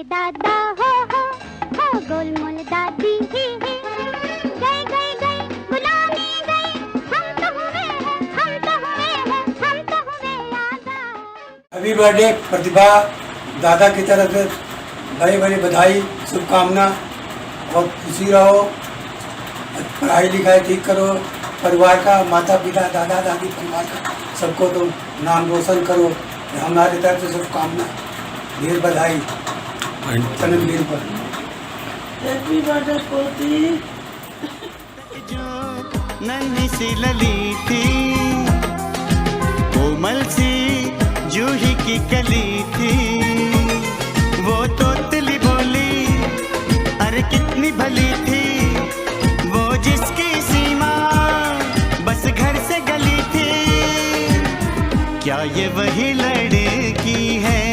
दादा हो गोलमोल दादी ही गई गई गई गुलामी गई हम तो हुए आजाद। हैप्पी बर्थडे प्रतिभा, दादा की तरफ से बड़ी बड़ी बधाई, शुभकामना और खुशी रहो, पढ़ाई लिखाई ठीक करो, परिवार का माता पिता दादा दादी परिवार का सबको तो नाम रोशन करो। हमारी तरफ से शुभकामना, ढेर बधाई जन्मदिन पर। हैप्पी बर्थडे पोती। जो नन्ही सी लली थी, कोमल सी जूही की कली थी, वो तोतली बोली अरे कितनी भली थी, वो जिसकी सीमा बस घर से गली थी, क्या ये वही लड़की है,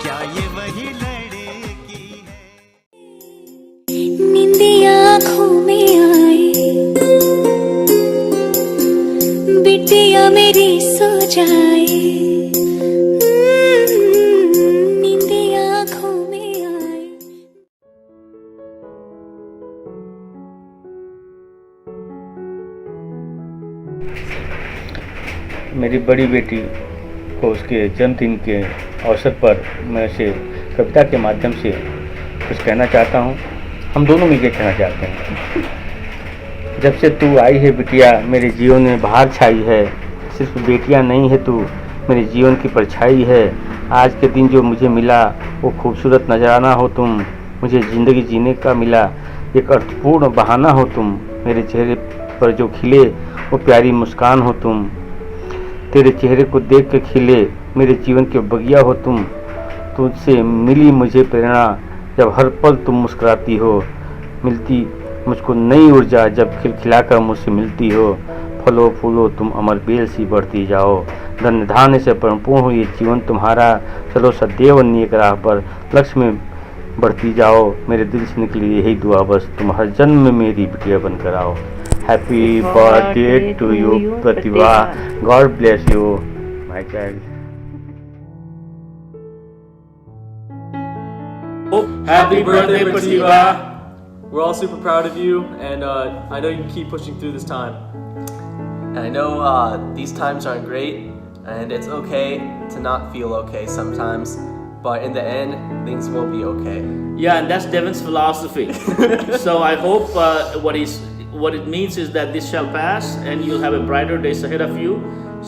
क्या ये वही लड़की है। निंदिया आँखों में आए, बिटिया मेरी सो जाए, निंदिया आँखों में आए। मेरी बड़ी बेटी को उसके जन्मदिन के अवसर पर मैं उसे कविता के माध्यम से कुछ कहना चाहता हूँ। हम दोनों मिलकर कहना चाहते हैं। जब से तू आई है बिटिया, मेरे जीवन में बाहर छाई है, सिर्फ बेटियाँ नहीं है तू, मेरे जीवन की परछाई है। आज के दिन जो मुझे मिला वो खूबसूरत नजराना हो तुम, मुझे ज़िंदगी जीने का मिला एक अर्थपूर्ण बहाना हो तुम, मेरे चेहरे पर जो खिले वो प्यारी मुस्कान हो तुम, तेरे चेहरे को देख के खिले मेरे जीवन के बगिया हो तुम, तुझसे मिली मुझे प्रेरणा जब हर पल तुम मुस्कुराती हो, मिलती मुझको नई ऊर्जा जब खिलखिलाकर मुझसे मिलती हो, फलो फूलो तुम अमर बेल सी बढ़ती जाओ, धन्य धान्य से परिपूर्ण हो ये जीवन तुम्हारा, चलो सदैव नेक राह पर लक्ष्य में बढ़ती जाओ, मेरे दिल से निकली यही दुआ बस तुम हर जन्म में मेरी बिटिया बनकर आओ। Happy birthday to you Pratibha, God bless you my child. Happy birthday, Pratibha! We're all super proud of you, and I know you can keep pushing through this time. And I know these times aren't great, and it's okay to not feel okay sometimes, but in the end, things will be okay. Yeah, and that's Devin's philosophy. So I hope what it means is that this shall pass, and you'll have a brighter days ahead of you.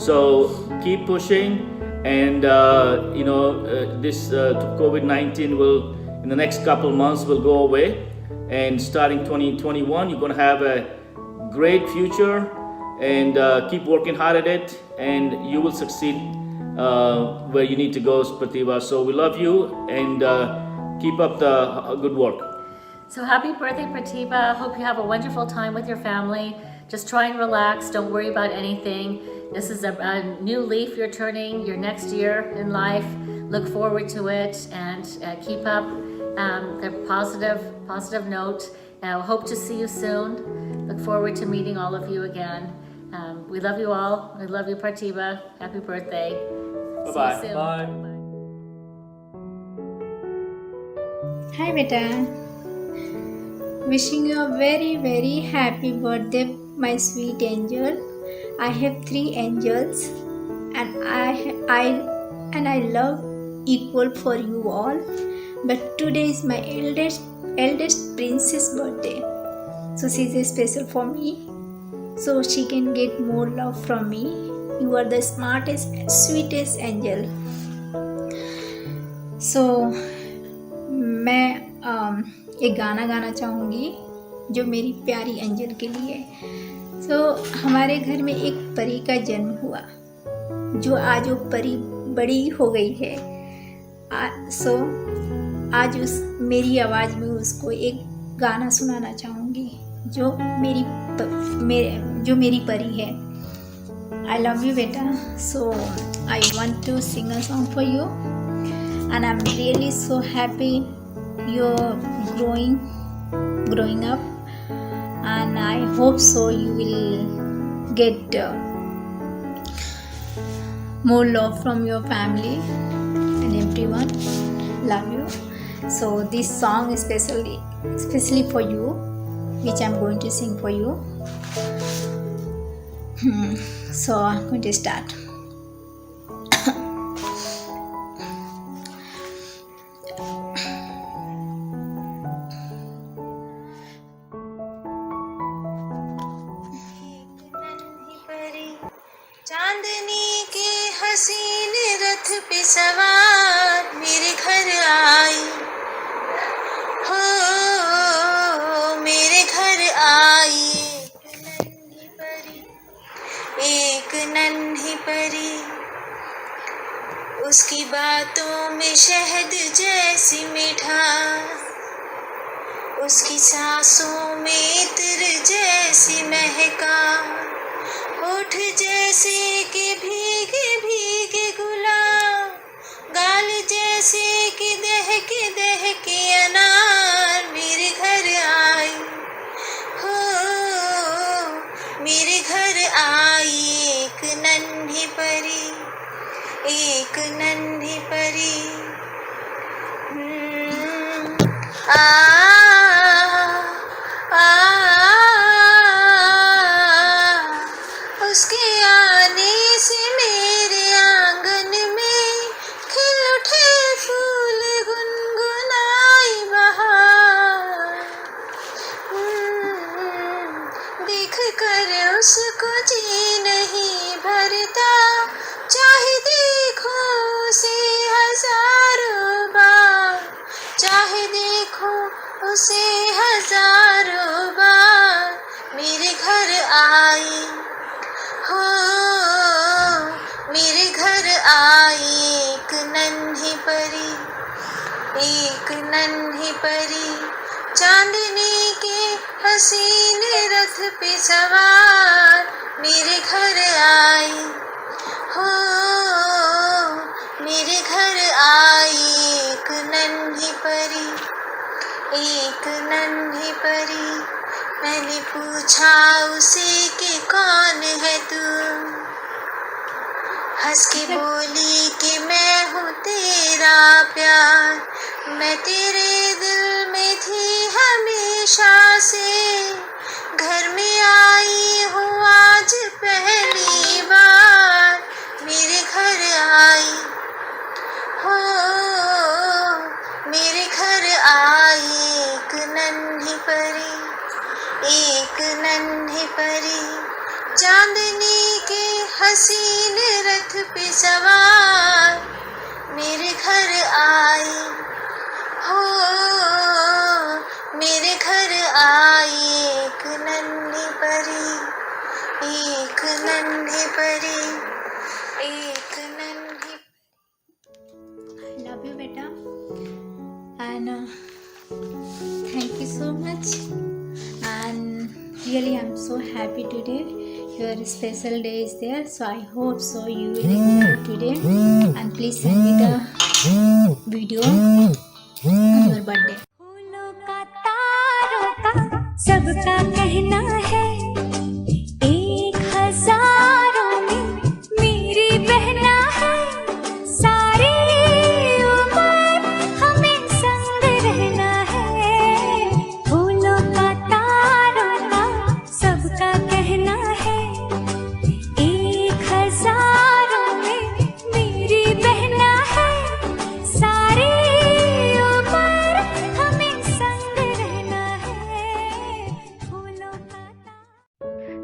So keep pushing, and this COVID-19 will, in the next couple months, will go away. And starting 2021, you're going to have a great future, and keep working hard at it, and you will succeed where you need to go, Pratibha. So we love you, and keep up the good work. So happy birthday, Pratibha. Hope you have a wonderful time with your family. Just try and relax. Don't worry about anything. This is a new leaf you're turning, your next year in life. Look forward to it, and keep up the positive note. Hope to see you soon. Look forward to meeting all of you again. We love you all. We love you, Pratibha. Happy birthday. Bye-bye. See you soon. Bye. Hi beta, wishing you a very very happy birthday, my sweet angel. I have 3 angels, and I love equal for you all. But today is my eldest princess birthday, so she is special for me. So she can get more love from me. You are the smartest, sweetest angel. So मैं एक गाना गाना चाहूँगी जो मेरी प्यारी angel के लिए। हमारे घर में एक परी का जन्म हुआ, जो आज वो परी बड़ी हो गई है। आज मेरी आवाज़ में उसको एक गाना सुनाना चाहूँगी जो मेरी परी है। I love you beta, so I want to sing a song for you, and I'm really so happy you're growing up, and I hope so you will get more love from your family, and everyone. Love you. So this song is especially for you, which I'm going to sing for you. So I'm going to start. चांदनी के हसीन रथ पे सवार मेरे घर आई हो, मेरे घर आई एक नन्ही परी, उसकी बातों में शहद जैसी मिठास, उसकी सांसों में इत्र जैसी महका, होठ जैसे कि भीगे भीगे गुलाब, गाल जैसे कि दहके अनार मेरे घर आई हो, मेरे घर आई एक नन्ही परी, एक नन्ही परी। उसके आने से मेरे आंगन में खिल उठे फूल, गुनगुनाई बहार। देख कर उसको जी नहीं भरता, चाहे देखो उसे हजारों बार, चाहे देखो उसे हजारों बार मेरे घर आई हो, मेरे घर आई एक नन्ही परी, एक नन्ही परी। चांदनी के हसीन रथ पे सवार मेरे घर आई हो, मेरे घर आई एक नन्ही परी, एक नन्ही परी। मैंने पूछा उसे कि कौन है तू, हंस के बोली कि मैं हूँ तेरा प्यार, मैं तेरे दिल में थी हमेशा से, घर में आई हूँ आज पहली बार मेरे घर आई हो, मेरे घर आई एक नन्ही परी, एक नन्ही परी। चांदनी के हसीन रथ पे सवार मेरे घर आई हो, मेरे घर आई एक नन्ही परी, एक नन्ही परी, एक नन्ही। I love you, beta, and thank you so much. And really, I'm so happy today. Your special day is there, so I hope so you will enjoy today. And please send me the video on your birthday. फूलों का तारों का सबका कहना है, एक हजारों में मेरी बहना है, सारी उम्र हमें संग रहना है। फूलों का तारों का सबका कहना है, एक हजारों में मेरी बहना है, सारी उम्र हमें संग रहना है। फूलों का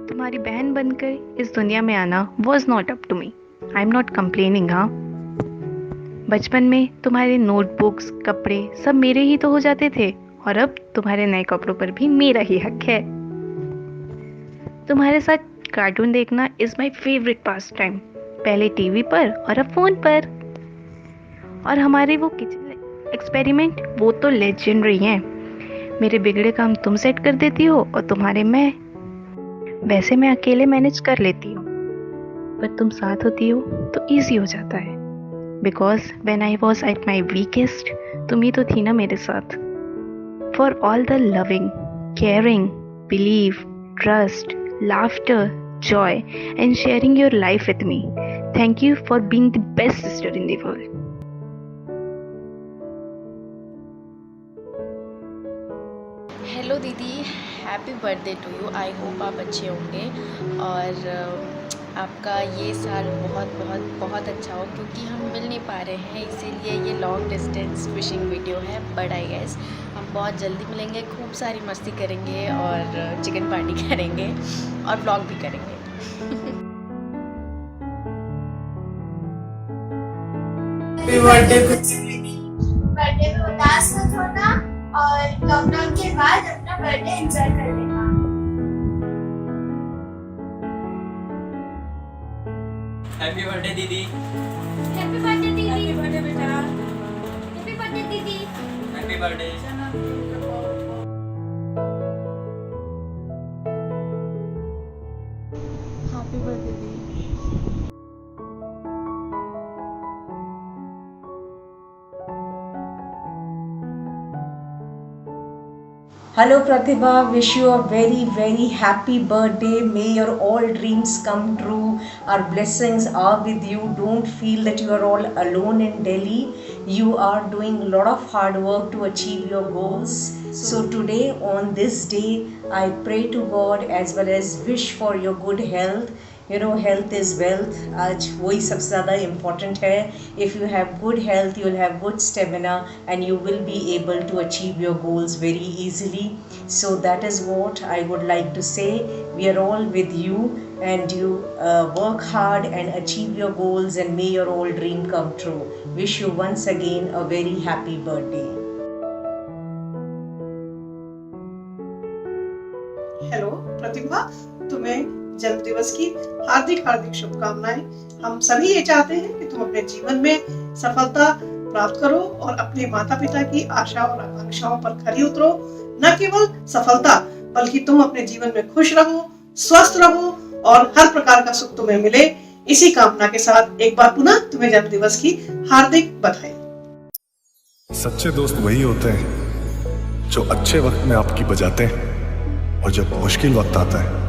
तुम्हारी बहन बनकर इस दुनिया में आना was not up to me. I am not complaining. हाँ, बचपन में तुम्हारे नोटबुक्स कपड़े सब मेरे ही तो हो जाते थे, और अब तुम्हारे नए कपड़ों पर भी मेरा ही हक है। तुम्हारे साथ कार्टून देखना is my favourite pass time, पहले टीवी पर और अब फ़ोन पर। और हमारे वो किचन एक्सपेरिमेंट वो तो लेजेंडरी हैं। मेरे बिगड़े काम तुम सेट कर देती हो और तुम्हारे मैं। वैसे मैं अकेले मैनेज कर लेती हूँ, पर तुम साथ होती हो तो ईजी हो जाता है। Because when I was at my weakest तुम ही तो थी ना मेरे साथ। For all the loving, caring, believe, trust, laughter, joy, and sharing your life with me. Thank you for being the best sister in the world. Hello दीदी, happy birthday to you. I hope आप अच्छे होंगे और आपका ये साल बहुत बहुत बहुत अच्छा हो, क्योंकि हम मिल नहीं पा रहे हैं इसीलिए ये लॉन्ग डिस्टेंस विशिंग वीडियो है। बट आई गेस हम बहुत जल्दी मिलेंगे, खूब सारी मस्ती करेंगे और चिकन पार्टी करेंगे और व्लॉग भी करेंगे। बर्थडे में उदास मत होना और लॉकडाउन के बाद अपना बर्थडे एंजॉय कर लेना। हैप्पी बर्थडे दीदी। हैप्पी बर्थडे दीदी। हैप्पी बर्थडे बेटा। हैप्पी बर्थडे दीदी। Happy birthday. हैप्पी बर्थडे दीदी। Hello Pratibha, wish you a very very happy birthday. May your all dreams come true. Our blessings are with you. Don't feel that you are all alone in Delhi. You are doing a lot of hard work to achieve your goals. So today on this day, I pray to God as well as wish for your good health. You know, health is wealth. आज वही सबसे ज़्यादा important है. If you have good health, you will have good stamina and you will be able to achieve your goals very easily. So that is what I would like to say. We are all with you and you work hard and achieve your goals and may your all dream come true. Wish you once again a very happy birthday. Hello Pratibha, तुम्हें जन्म दिवस की हार्दिक हार्दिक शुभकामनाएं। हम सभी ये चाहते हैं कि तुम अपने जीवन में सफलता प्राप्त करो और अपने माता पिता की आशा और आकांक्षाओं पर खरी उतरो। न केवल सफलता बल्कि तुम अपने जीवन में खुश रहो, स्वस्थ रहो और हर प्रकार का सुख तुम्हें मिले। इसी कामना के साथ एक बार पुनः तुम्हें जन्म दिवस की हार्दिक बधाई। सच्चे दोस्त वही होते हैं जो अच्छे वक्त में आपकी बजाते हैं और जब मुश्किल वक्त आता है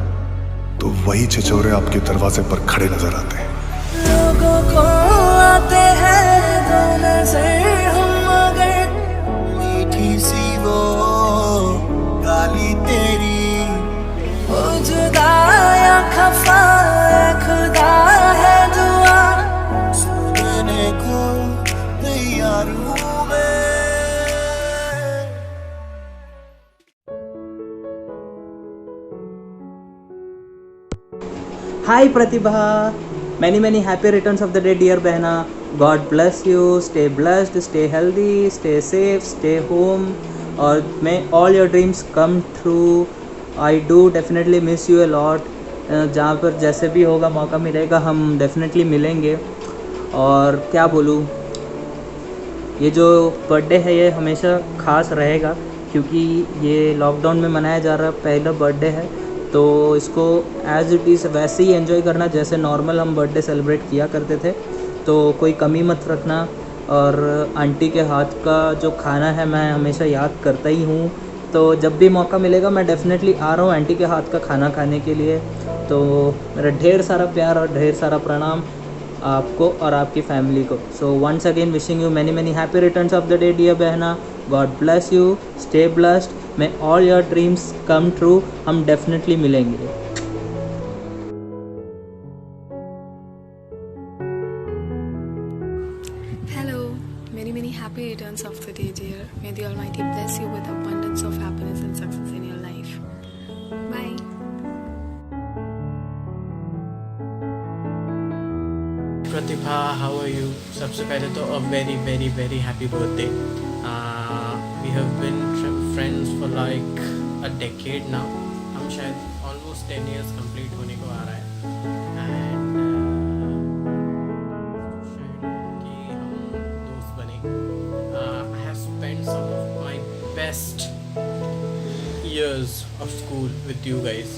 तो वही छिछोरे आपके दरवाजे पर खड़े नजर आते हैं। लोगों को आते हैं दो नजर, हम मगर मीठी सी वो गाली तेरी, ओ जुदा या खफा खुदा है दुआ सुनने को तैयार हूँ मैं। Hi Pratibha, many happy returns of the day dear Behna. God bless you, stay blessed, stay healthy, stay safe, stay home और may all your dreams come true. I do definitely miss you a lot. जहाँ पर जैसे भी होगा मौका मिलेगा हम definitely मिलेंगे। और क्या बोलूँ, ये जो बर्थडे है ये हमेशा ख़ास रहेगा क्योंकि ये लॉकडाउन में मनाया जा रहा पहला बर्थडे है, तो इसको एज इट इज़ वैसे ही एंजॉय करना जैसे नॉर्मल हम बर्थडे सेलिब्रेट किया करते थे। तो कोई कमी मत रखना और आंटी के हाथ का जो खाना है मैं हमेशा याद करता ही हूँ। तो जब भी मौका मिलेगा मैं डेफिनेटली आ रहा हूँ आंटी के हाथ का खाना खाने के लिए। तो मेरा ढेर सारा प्यार और ढेर सारा प्रणाम आपको और आपकी फैमिली को। So once again wishing you many happy returns of the day dear बहना। God bless you, stay blessed, may all your dreams come true. हम definitely मिलेंगे। Hello, many happy returns of the day dear. May the Almighty bless you with abundance of happiness and success in your life. Bye. Pratibha, how are you? सबसे पहले तो a very happy birthday. We have been friends for like a decade now. हम शायद almost 10 years complete होने को आ रहा है and कि हम दोस्त बने। I have spent some of my best years of school with you guys.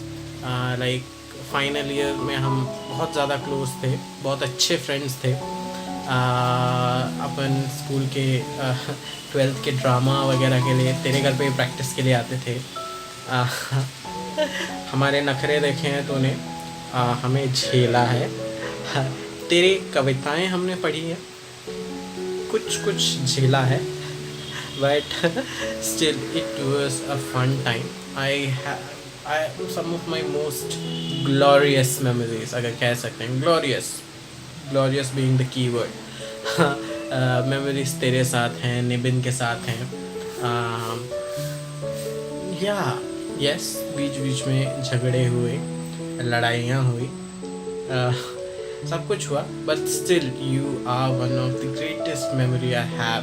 Like final year में हम बहुत ज़्यादा close थे, बहुत अच्छे friends थे। अपन स्कूल के 12th के ड्रामा वगैरह के लिए तेरे घर पे प्रैक्टिस के लिए आते थे। हमारे नखरे देखे हैं तूने, हमें झेला है। तेरी कविताएं हमने पढ़ी है, कुछ झेला है। but still it was a fun time. I some of my most glorious memories, अगर कह सकते हैं, glorious being the key word. Memories तेरे साथ हैं, निबिन के साथ हैं. यस, बीच में झगड़े हुए, लड़ाइयाँ हुई, सब कुछ हुआ, but still you are one of the greatest memory I have,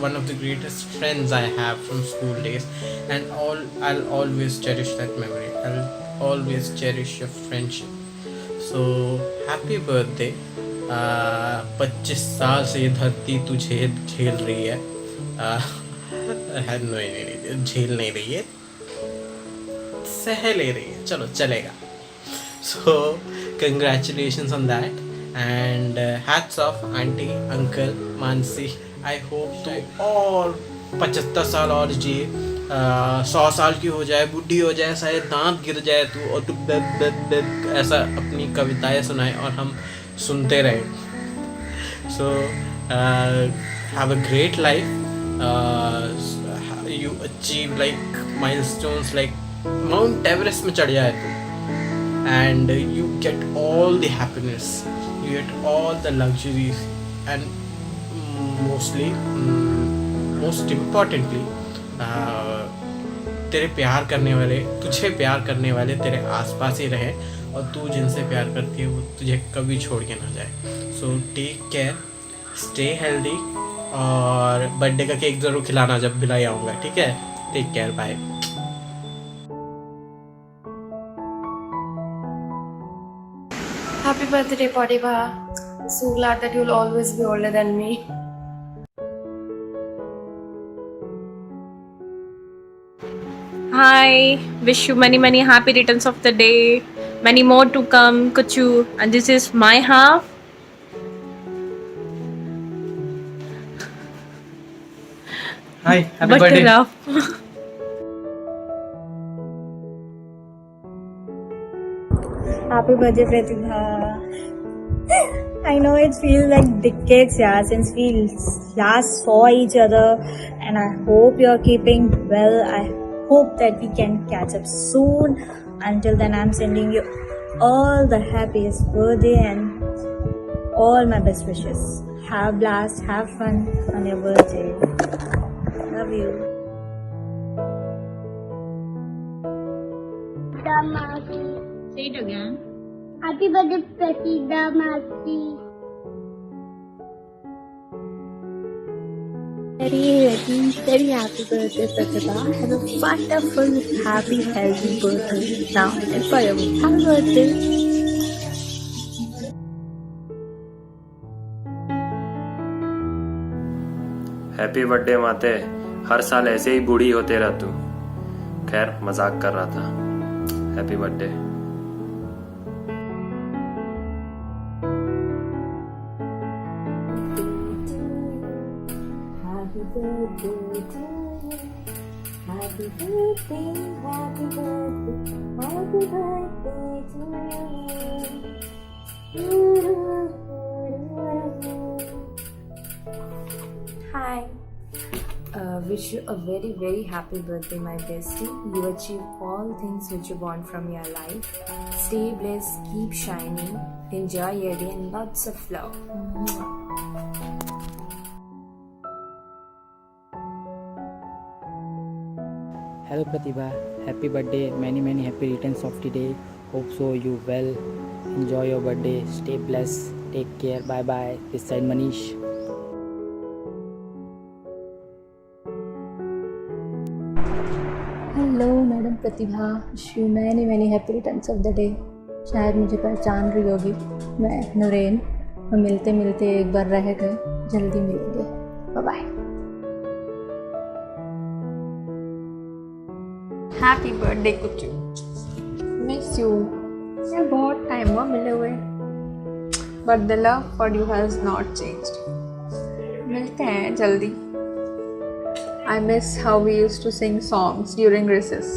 one of the greatest friends I have from school days, and I'll always cherish that memory. I'll always cherish your friendship. So happy birthday. 25 साल से ये धरती तुझे झेल रही है. नहीं, झेल नहीं रही है, सह ले रही है, चलो चलेगा. So congratulations on that, and hats off auntie, uncle, Mansi. I hope to और 75 साल और जिए, 100 साल की हो जाए, बुढ़ी हो जाए, सारे दांत गिर जाए तू, और तू ऐसा अपनी कविताएं सुनाए और हम सुनते रहे. So have a great life. You achieve like milestones like Mount Everest में चढ़ जाए तू, and you get all the happiness, you get all the luxuries, and most importantly तेरे प्यार करने वाले, तुझे प्यार करने वाले तेरे आसपास ही रहे, और तू जिनसे प्यार करती है वो तुझे कभी छोड़ के ना जाए. So take care, stay healthy, और बर्थडे का केक ज़रूर खिलाना जब भी लाई आऊँगा, ठीक है? Take care, bye. Happy birthday, Pratibha. So glad that you'll always be older than me. Hi, wish you many happy returns of the day, many more to come, Kuchu, and this is my half. Hi, happy birthday. Happy birthday, Pratibha. I know it feels like decades, yeah, since we last saw each other, and I hope you're keeping well. I hope that we can catch up soon. Until then, I'm sending you all the happiest birthday and all my best wishes. Have a blast, have fun on your birthday. Love you. Say it again. Happy birthday, Pratibha Masi. Very happy birthday, Pratibha. Have a wonderful, happy, healthy birthday now and forever. Happy birthday. Happy birthday माते, हर साल ऐसे ही बूढ़ी होते रह तू. खैर, मजाक कर रहा था. Happy birthday. Happy birthday to you. Happy birthday, happy birthday, happy birthday to you. Hi. Wish you a very happy birthday, my bestie. You achieve all things which you want from your life. Stay blessed, keep shining, enjoy your day, and lots of love. Hello Pratibha, happy birthday, many happy returns of the day. Hope so you well. Enjoy your birthday, stay blessed, take care, bye bye. This side Manish. Hello madam Pratibha, wish you many happy returns of the day. शायद मुझे पहचान रही होगी, मैं नूरेन. हम मिलते मिलते एक बार रह गए, जल्दी मिलेंगे. Bye bye. Happy birthday Kuchu, miss you. यार बहुत टाइम हुआ मिले हुए, but the love for you has not changed. मिलते हैं जल्दी. I miss how we used to sing songs during recess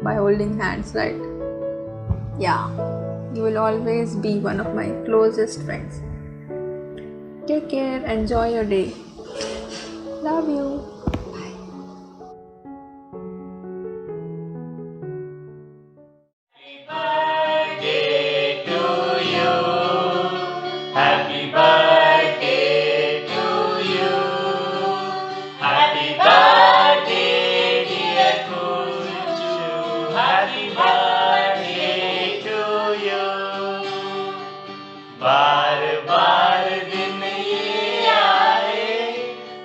by holding hands, right? Yeah, you will always be one of my closest friends. Take care, enjoy your day. Love you. Birthday to you. बार बार दिन ये आए,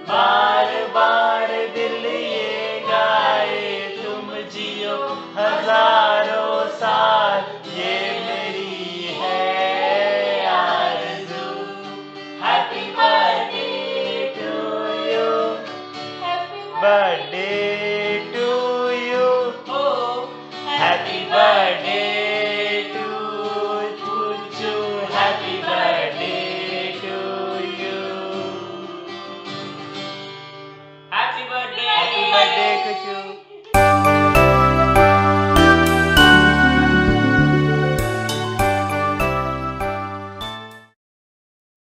बार बार दिल ये गाए, तुम जियो हजारों साल, ये मेरी है आरज़ू। Happy birthday to you, birthday to you, happy birthday to Kuchu, happy birthday to you, happy birthday कुचू।